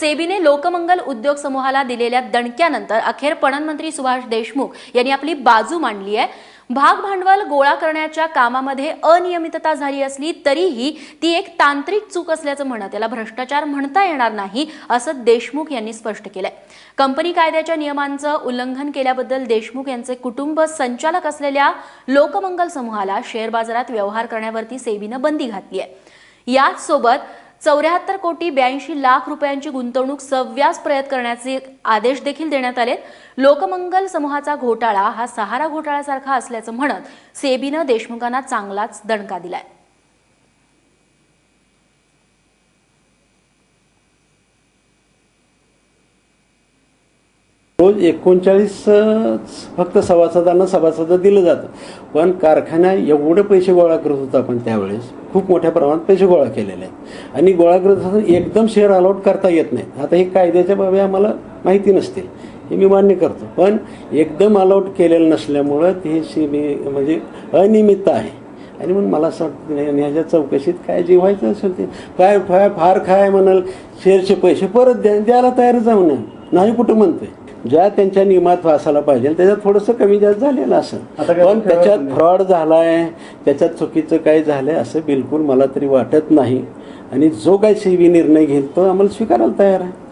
सेबीने लोकमंगल उद्योग समूहाला दिलेल्या दणक्यानंतर अखेर पणन मंत्री सुभाष देशमुख यांनी आपली बाजू मांडली आहे। भाग भांडवल गोळा करण्याच्या कामामध्ये अनियमितता झाली असली तरीही ती एक तांत्रिक चूक असल्याचं म्हणत याला भ्रष्टाचार म्हणता येणार नाही असं देशमुख यांनी स्पष्ट केलंय। कंपनी कायद्याच्या नियमांचं उल्लंघन केल्याबद्दल देशमुख यांचे कुटुंब संचालक असलेल्या लोकमंगल समूहाला शेअर बाजारात व्यवहार करण्यावरती सेबीने बंदी घातली आहे। याच सोबत 74 कोटी 82 लाख रुपयांची गुंतवणूक सव्यास प्रयत्न करण्याचे आदेश देखील देण्यात आले। लोकमंगल समूहाचा घोटाळा हा सहारा घोटाळ्यासारखा असल्याचं म्हणत सेबीने देशमुखांना चांगलाच दणका दिलाय। रोज 39 फक्त सभासदांना दिलं जातं, पण कारखाना एवढे पैसे गोळा करत होता आपण त्यावेळेस खूप मोठ्या प्रमाणात पैसे गोळा केलेले आहेत आणि गोळा करत असताना एकदम शेअर अलॉट करता येत नाहीत। आता हे कायद्याच्या बाबी आम्हाला माहिती नसतील हे मी मान्य करतो, पण एकदम अलॉट केलेलं नसल्यामुळं ते म्हणजे अनियमितता आहे आणि म्हणून मला असं वाटतं ह्याच्या चौकशीत काय जे व्हायचं असेल ते काय फार काय म्हणाल शेअरचे पैसे परत द्यायला तयार जाऊ नये नाही कुठं म्हणतोय। ज्या त्यांच्या नियमात वाचायला पाहिजे त्याच्यात थोडंसं कमी जास्त झालेलं असेल, पण त्याच्यात फ्रॉड झालाय त्याच्यात चुकीचं काय झालंय असं बिलकुल मला तरी वाटत नाही आणि जो काही सेबी निर्णय घेईल तो आम्हाला स्वीकारायला तयार आहे।